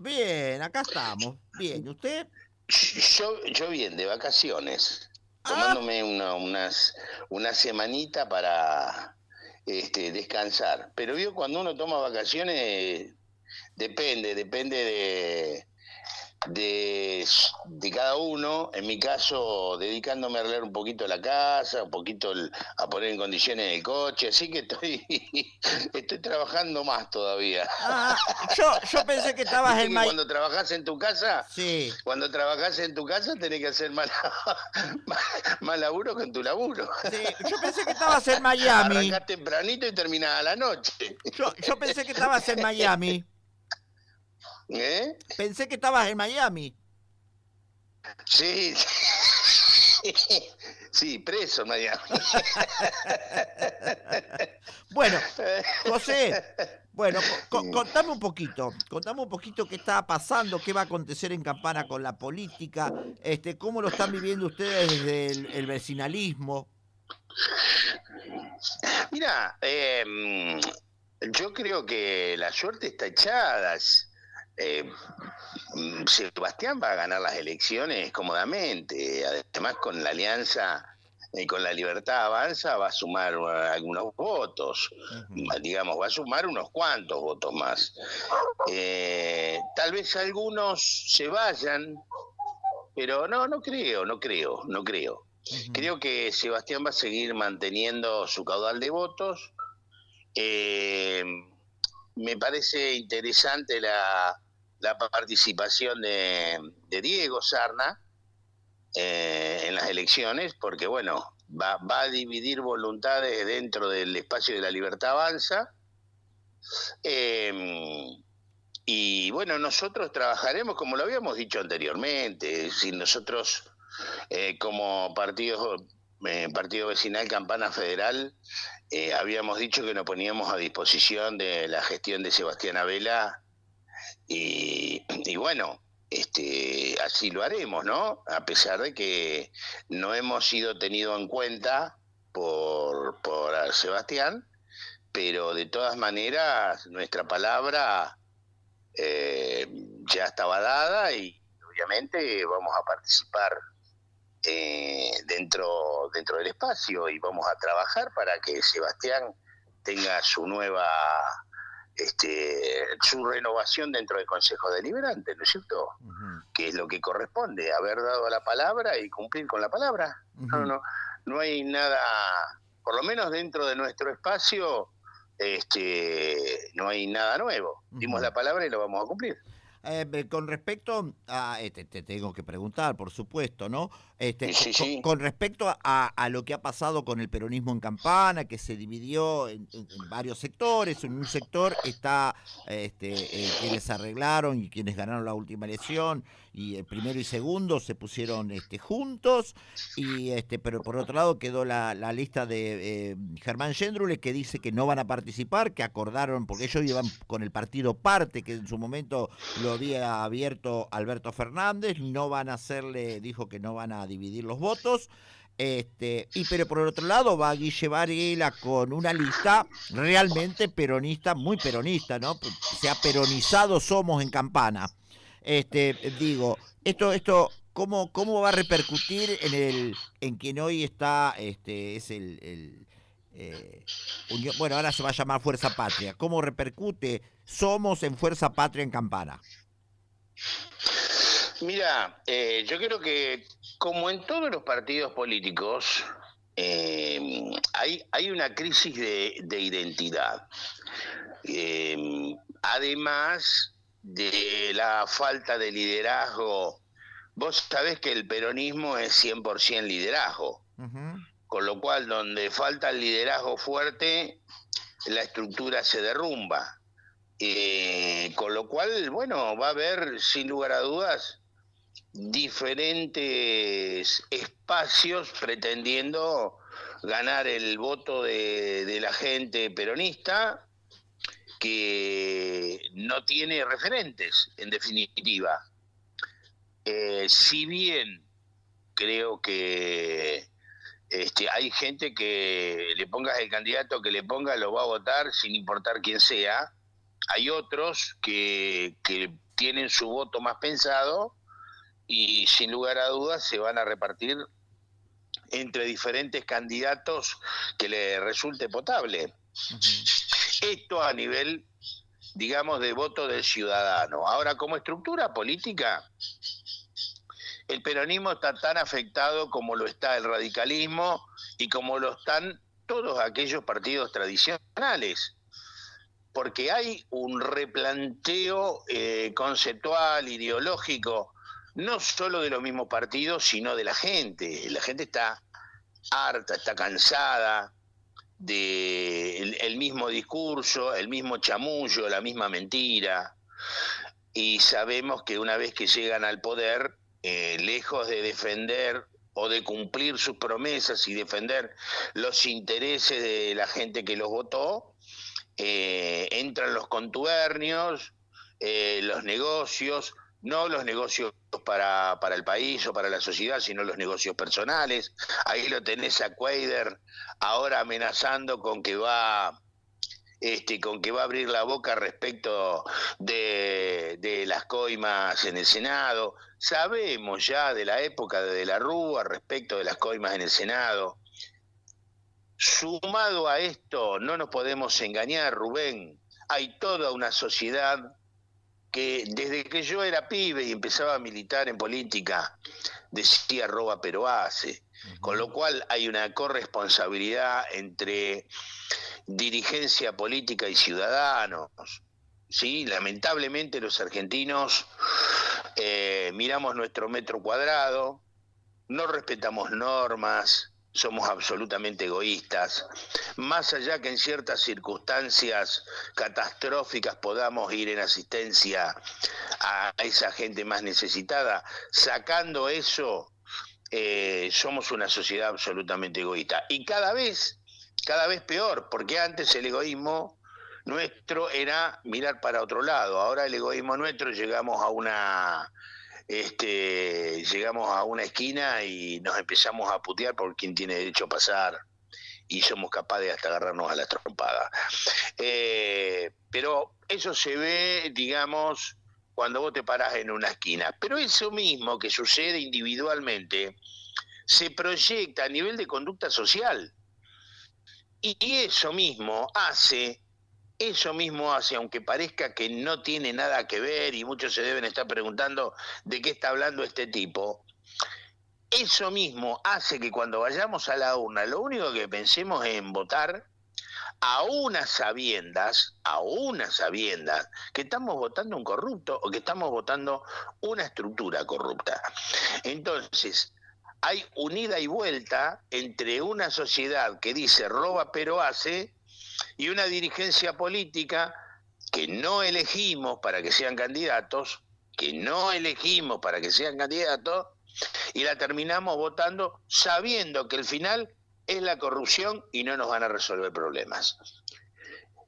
Bien, acá estamos. Bien, ¿y usted? Yo bien, de vacaciones, Ah, tomándome una semanita para descansar. Pero vio, cuando uno toma vacaciones, depende de, de cada uno. En mi caso, dedicándome a arreglar un poquito la casa, a poner en condiciones el coche, así que estoy trabajando más todavía. yo pensé que estabas Viste en que Sí, cuando trabajás en tu casa tenés que hacer más laburo que en tu laburo. sí, yo pensé que estabas en Miami. Arrancás tempranito y terminás a la noche. Yo pensé que estabas en Miami. ¿Eh? Pensé que estabas en Miami. Sí, sí, preso en Miami. Bueno, José, bueno, contame un poquito qué está pasando, qué va a acontecer en Campana con la política, cómo lo están viviendo ustedes desde el vecinalismo. Mira, yo creo que la suerte está echada. Eh, Sebastián va a ganar las elecciones cómodamente. Además, con la alianza, con la Libertad Avanza, va a sumar algunos votos. Ujú. Digamos, va a sumar unos cuantos votos más. Tal vez algunos se vayan, pero no creo. Ujú. Creo que Sebastián va a seguir manteniendo su caudal de votos. Eh, Me parece interesante la participación de Diego Sarna en las elecciones, porque bueno, va a dividir voluntades dentro del espacio de la Libertad Avanza. Eh, y bueno, nosotros trabajaremos como lo habíamos dicho anteriormente, si nosotros como partido vecinal Campana Federal, habíamos dicho que nos poníamos a disposición de la gestión de Sebastián Abela y bueno, así lo haremos, ¿no? A pesar de que no hemos sido tenidos en cuenta por Sebastián, pero de todas maneras nuestra palabra eh, ya estaba dada y obviamente vamos a participar dentro del espacio y vamos a trabajar para que Sebastián tenga su renovación dentro del Consejo Deliberante, ¿no es cierto? Ujú. Que es lo que corresponde, haber dado la palabra y cumplir con la palabra. No, Ujú. no, no hay nada, por lo menos dentro de nuestro espacio, no hay nada nuevo. Dimos Ujú. la palabra y lo vamos a cumplir. Con respecto a, te tengo que preguntar, por supuesto, ¿no? Sí, sí. Con respecto a lo que ha pasado con el peronismo en Campana, que se dividió en varios sectores. En un sector está quienes arreglaron y quienes ganaron la última elección, y el primero y segundo se pusieron juntos, y pero por otro lado quedó la lista de Germán Yendrule, que dice que no van a participar, que acordaron, porque ellos iban con el partido Parte, que en su momento lo había abierto Alberto Fernández. No van a hacerle, dijo que no van a dividir los votos. Pero por el otro lado va Guille Varela con una lista realmente peronista, muy peronista, ¿no? Se ha peronizado Somos en Campana. Digo, ¿cómo va a repercutir en quien hoy está, es bueno, ahora se va a llamar Fuerza Patria? ¿Cómo repercute Somos en Fuerza Patria en Campana? Mira, yo creo que como en todos los partidos políticos, hay una crisis de identidad. Además de la falta de liderazgo, vos sabés que el peronismo es 100% liderazgo, Ujú. con lo cual donde falta el liderazgo fuerte, la estructura se derrumba. Con lo cual, bueno, va a haber sin lugar a dudas diferentes espacios pretendiendo ganar el voto de la gente peronista que no tiene referentes, en definitiva. Si bien creo que hay gente que le pongas el candidato que le ponga, lo va a votar sin importar quién sea, hay otros que tienen su voto más pensado y sin lugar a dudas se van a repartir entre diferentes candidatos que le resulte potable. Esto a nivel, digamos, de voto del ciudadano. Ahora, como estructura política, el peronismo está tan afectado como lo está el radicalismo y como lo están todos aquellos partidos tradicionales, porque hay un replanteo conceptual, ideológico, no solo de los mismos partidos, sino de la gente. La gente está harta, está cansada del mismo discurso, el mismo chamullo, la misma mentira, y sabemos que una vez que llegan al poder, lejos de defender o de cumplir sus promesas y defender los intereses de la gente que los votó, entran los contubernios, los negocios, no los negocios para el país o para la sociedad, sino los negocios personales. Ahí lo tenés a Cuadra ahora amenazando con que va a abrir la boca respecto de las coimas en el Senado. Sabemos ya de la época de la Rúa respecto de las coimas en el Senado. Sumado a esto, no nos podemos engañar, Rubén, hay toda una sociedad que desde que yo era pibe y empezaba a militar en política, decía roba pero hace, con lo cual hay una corresponsabilidad entre dirigencia política y ciudadanos. Sí, lamentablemente los argentinos miramos nuestro metro cuadrado, no respetamos normas, somos absolutamente egoístas, más allá que en ciertas circunstancias catastróficas podamos ir en asistencia a esa gente más necesitada, sacando eso, somos una sociedad absolutamente egoísta. Y cada vez peor, porque antes el egoísmo nuestro era mirar para otro lado, ahora el egoísmo nuestro llegamos a una esquina y nos empezamos a putear por quien tiene derecho a pasar y somos capaces hasta agarrarnos a la trompada. Pero eso se ve, digamos, cuando vos te parás en una esquina. Pero eso mismo que sucede individualmente se proyecta a nivel de conducta social. Y eso mismo hace, aunque parezca que no tiene nada que ver y muchos se deben estar preguntando de qué está hablando este tipo, eso mismo hace que cuando vayamos a la urna, lo único que pensemos es en votar a unas sabiendas que estamos votando un corrupto o que estamos votando una estructura corrupta. Entonces, hay un ida y vuelta entre una sociedad que dice roba pero hace y una dirigencia política que no elegimos para que sean candidatos, y la terminamos votando sabiendo que el final es la corrupción y no nos van a resolver problemas.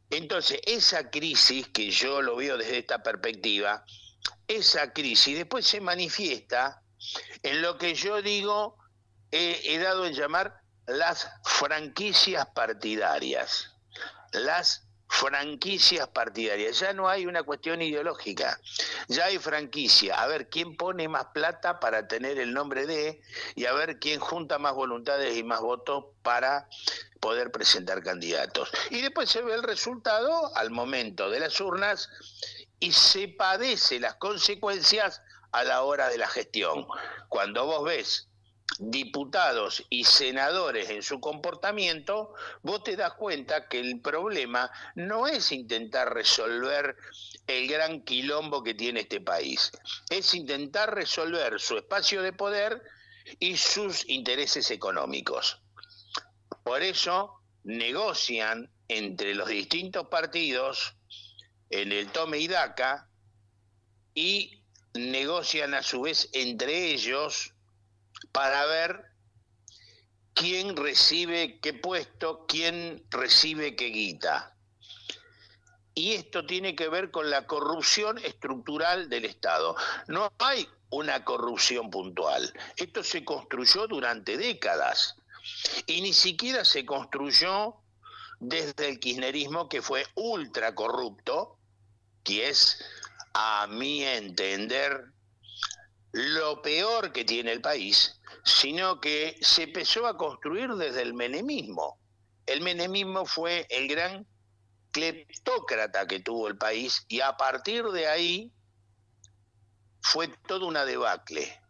Entonces, esa crisis, que yo lo veo desde esta perspectiva, esa crisis después se manifiesta en lo que yo digo, he dado en llamar las franquicias partidarias. Las franquicias partidarias. Ya no hay una cuestión ideológica, ya hay franquicia. A ver quién pone más plata para tener el nombre de, y a ver quién junta más voluntades y más votos para poder presentar candidatos. Y después se ve el resultado al momento de las urnas y se padece las consecuencias a la hora de la gestión. Cuando vos ves diputados y senadores en su comportamiento, vos te das cuenta que el problema no es intentar resolver el gran quilombo que tiene este país, es intentar resolver su espacio de poder y sus intereses económicos. Por eso negocian entre los distintos partidos en el tome y daca y negocian a su vez entre ellos para ver quién recibe qué puesto, quién recibe qué guita. Y esto tiene que ver con la corrupción estructural del Estado. No hay una corrupción puntual. Esto se construyó durante décadas y ni siquiera se construyó desde el kirchnerismo, que fue ultra corrupto, que es a mi entender, lo peor que tiene el país, sino que se empezó a construir desde el menemismo. El menemismo fue el gran cleptócrata que tuvo el país y a partir de ahí fue toda una debacle.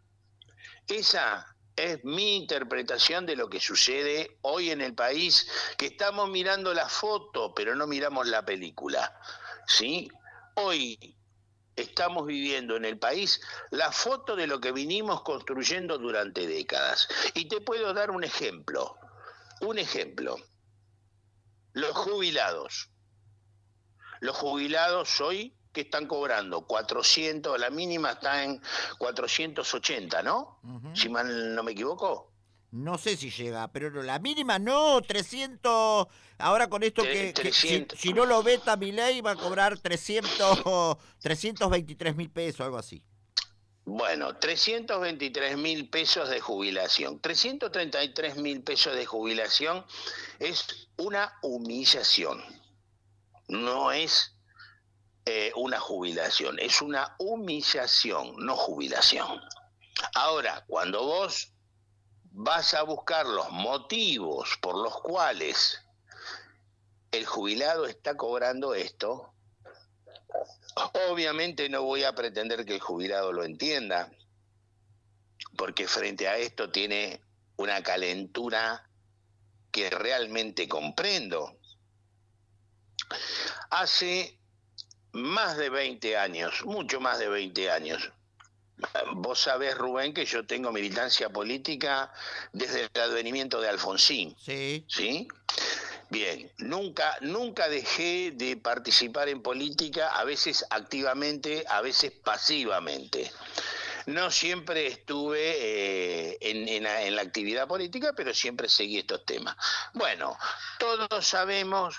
Esa es mi interpretación de lo que sucede hoy en el país, que estamos mirando la foto, pero no miramos la película, ¿sí? Hoy estamos viviendo en el país la foto de lo que vinimos construyendo durante décadas. Y te puedo dar un ejemplo. Un ejemplo. Los jubilados. Los jubilados hoy, ¿qué están cobrando? 400, la mínima está en 480, ¿no? Si mal no me equivoco. No sé si llega, pero la mínima no, 300. Ahora con esto que si no lo veta Milei va a cobrar 323.000 pesos, algo así. Bueno, 323.000 pesos de jubilación. 333.000 pesos de jubilación es una humillación. No es una jubilación, es una humillación, no jubilación. Ahora, cuando vos vas a buscar los motivos por los cuales el jubilado está cobrando esto, obviamente no voy a pretender que el jubilado lo entienda, porque frente a esto tiene una calentura que realmente comprendo. Hace más de 20 años, mucho más de 20 años, vos sabés, Rubén, que yo tengo militancia política desde el advenimiento de Alfonsín. Sí. ¿Sí? Bien, nunca dejé de participar en política, a veces activamente, a veces pasivamente. No siempre estuve en la actividad política, pero siempre seguí estos temas. Bueno, todos sabemos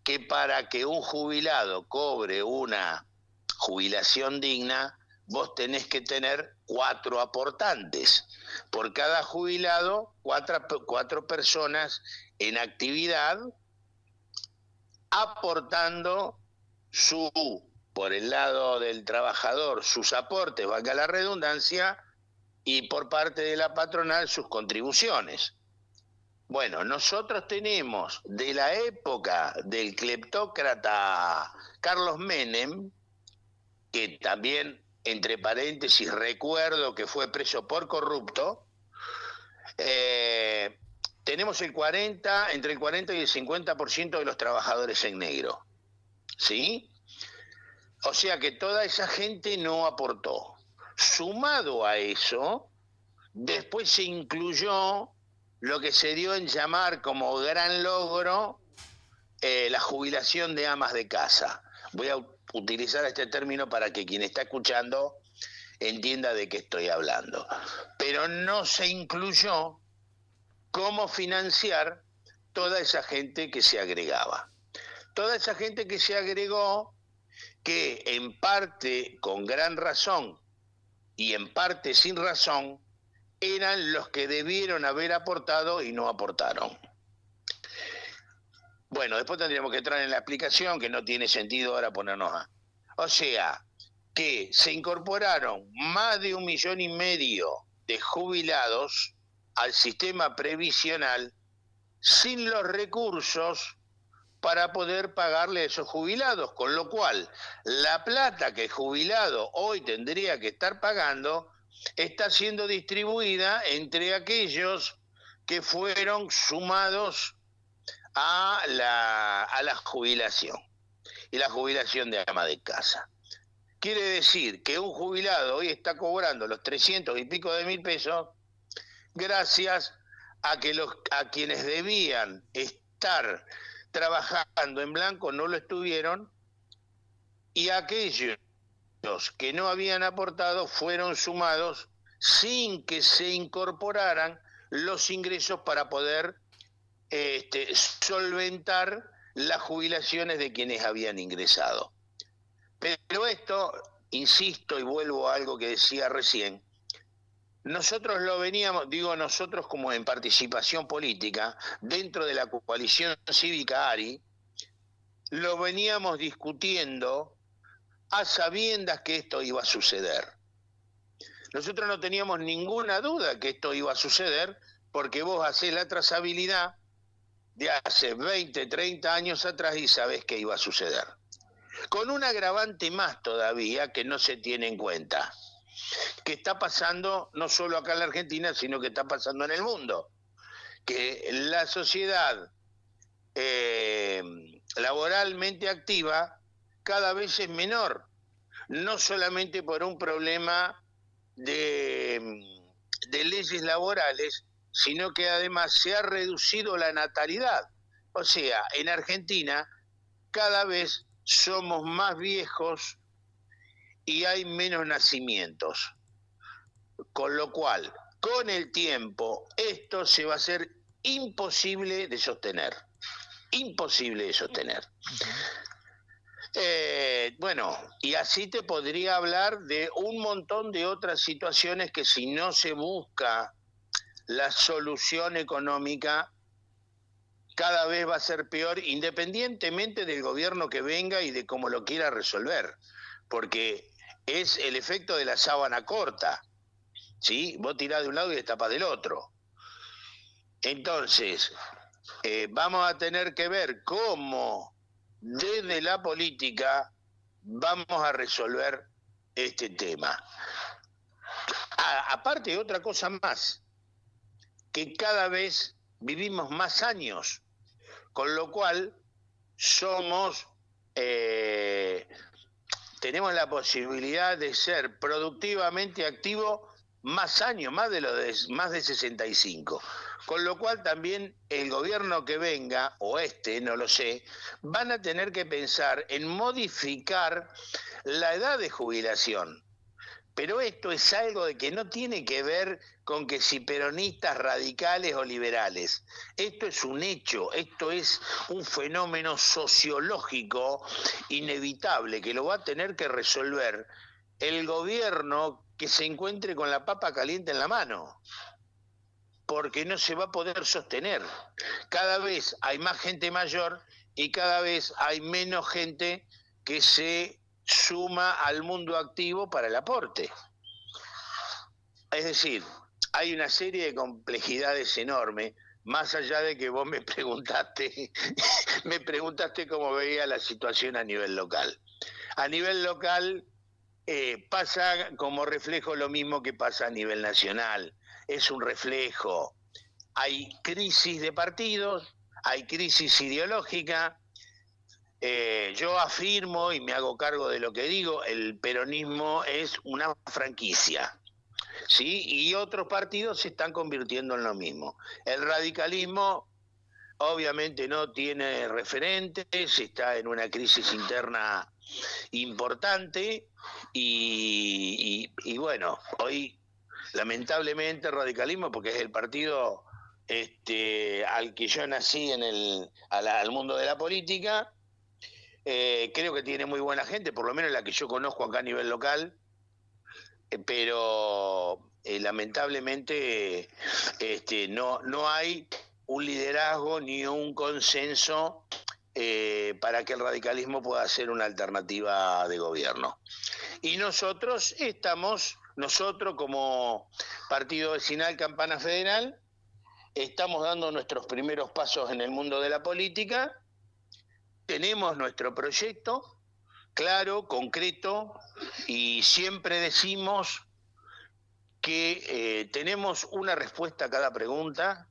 que para que un jubilado cobre una jubilación digna, vos tenés que tener 4 aportantes. Por cada jubilado, 4 personas en actividad, aportando por el lado del trabajador, sus aportes, valga la redundancia, y por parte de la patronal sus contribuciones. Bueno, nosotros tenemos de la época del cleptócrata Carlos Menem, que también, entre paréntesis, recuerdo que fue preso por corrupto, tenemos entre el 40 y el 50% de los trabajadores en negro, ¿sí? O sea que toda esa gente no aportó. Sumado a eso, después se incluyó lo que se dio en llamar como gran logro la jubilación de amas de casa. Voy a utilizar este término para que quien está escuchando entienda de qué estoy hablando. Pero no se incluyó cómo financiar toda esa gente que se agregaba. Toda esa gente que se agregó, que en parte con gran razón y en parte sin razón, eran los que debieron haber aportado y no aportaron. Bueno, después tendríamos que entrar en la explicación, que no tiene sentido ahora ponernos a... O sea, que se incorporaron más de 1,5 millones de jubilados al sistema previsional sin los recursos para poder pagarle a esos jubilados, con lo cual la plata que el jubilado hoy tendría que estar pagando está siendo distribuida entre aquellos que fueron sumados a la jubilación, y la jubilación de ama de casa. Quiere decir que un jubilado hoy está cobrando los 300 y pico de mil pesos gracias a que a quienes debían estar trabajando en blanco no lo estuvieron, y aquellos que no habían aportado fueron sumados sin que se incorporaran los ingresos para poder solventar las jubilaciones de quienes habían ingresado. Pero esto, insisto y vuelvo a algo que decía recién, nosotros lo veníamos, digo nosotros como en participación política, dentro de la coalición cívica ARI, lo veníamos discutiendo a sabiendas que esto iba a suceder. Nosotros no teníamos ninguna duda que esto iba a suceder porque vos hacés la trazabilidad de hace 20, 30 años atrás y sabés que iba a suceder. Con un agravante más todavía que no se tiene en cuenta, que está pasando no solo acá en la Argentina, sino que está pasando en el mundo, que la sociedad laboralmente activa cada vez es menor, no solamente por un problema de leyes laborales, sino que además se ha reducido la natalidad. O sea, en Argentina cada vez somos más viejos y hay menos nacimientos. Con lo cual, con el tiempo, esto se va a hacer imposible de sostener. Imposible de sostener. Bueno, y así te podría hablar de un montón de otras situaciones que si no se busca la solución económica, cada vez va a ser peor, independientemente del gobierno que venga y de cómo lo quiera resolver, porque es el efecto de la sábana corta, ¿sí? Vos tirás de un lado y destapás del otro. Entonces, vamos a tener que ver cómo desde la política vamos a resolver este tema. Aparte, otra cosa más, que cada vez vivimos más años, con lo cual tenemos la posibilidad de ser productivamente activos más años, más de 65. Con lo cual también el gobierno que venga, o no lo sé, van a tener que pensar en modificar la edad de jubilación. Pero esto es algo de que no tiene que ver con que si peronistas radicales o liberales. Esto es un hecho, esto es un fenómeno sociológico inevitable que lo va a tener que resolver el gobierno que se encuentre con la papa caliente en la mano, porque no se va a poder sostener. Cada vez hay más gente mayor y cada vez hay menos gente que se suma al mundo activo para el aporte. Es decir, hay una serie de complejidades enormes, más allá de que vos me preguntaste cómo veía la situación a nivel local. A nivel local pasa como reflejo lo mismo que pasa a nivel nacional. Es un reflejo. Hay crisis de partidos, hay crisis ideológica. Yo afirmo y me hago cargo de lo que digo, el peronismo es una franquicia, ¿sí? Y otros partidos se están convirtiendo en lo mismo. El radicalismo obviamente no tiene referentes, está en una crisis interna importante y bueno, hoy lamentablemente el radicalismo, porque es el partido al que yo nací al mundo de la política, creo que tiene muy buena gente, por lo menos la que yo conozco acá a nivel local, pero lamentablemente no hay un liderazgo ni un consenso para que el radicalismo pueda ser una alternativa de gobierno. Y nosotros como Partido Vecinal Campana Federal, estamos dando nuestros primeros pasos en el mundo de la política. Tenemos nuestro proyecto claro, concreto, y siempre decimos que tenemos una respuesta a cada pregunta,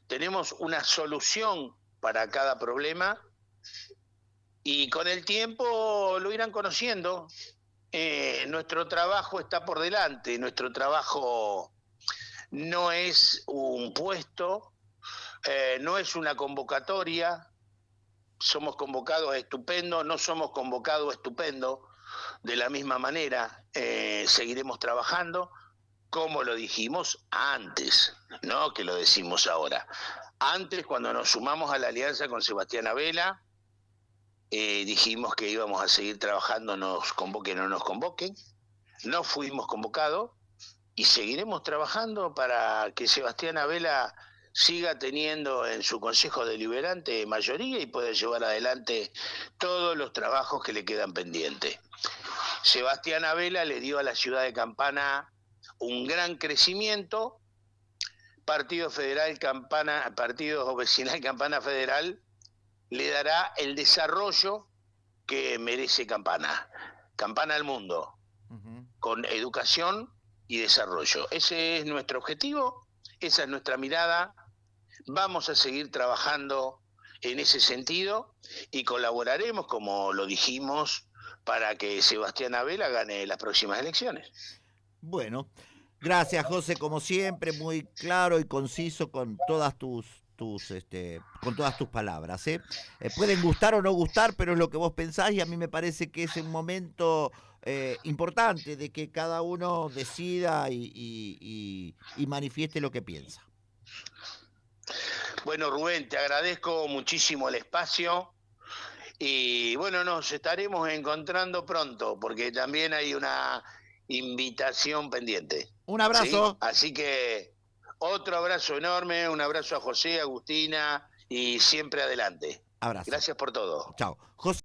tenemos una solución para cada problema, y con el tiempo lo irán conociendo. Nuestro trabajo está por delante, nuestro trabajo no es un puesto, no es una convocatoria. Somos convocados estupendo, no somos convocados estupendo, de la misma manera seguiremos trabajando como lo dijimos antes, no que lo decimos ahora. Antes, cuando nos sumamos a la alianza con Sebastián Abela, dijimos que íbamos a seguir trabajando, nos convoquen o no nos convoquen, no fuimos convocados y seguiremos trabajando para que Sebastián Abela siga teniendo en su Consejo Deliberante mayoría y pueda llevar adelante todos los trabajos que le quedan pendientes. Sebastián Abela le dio a la ciudad de Campana un gran crecimiento. Partido Vecinal Campana Federal le dará el desarrollo que merece Campana. Campana al mundo, con educación y desarrollo. Ese es nuestro objetivo, esa es nuestra mirada. Vamos a seguir trabajando en ese sentido y colaboraremos, como lo dijimos, para que Sebastián Abela gane las próximas elecciones. Bueno, gracias José, como siempre, muy claro y conciso con todas con todas tus palabras. Pueden gustar o no gustar, pero es lo que vos pensás y a mí me parece que es un momento importante de que cada uno decida y manifieste lo que piensa. Bueno, Rubén, te agradezco muchísimo el espacio y bueno, nos estaremos encontrando pronto porque también hay una invitación pendiente. Un abrazo. ¿Sí? Así que otro abrazo enorme, un abrazo a José, Agustina y siempre adelante. Abrazo. Gracias por todo. Chao. José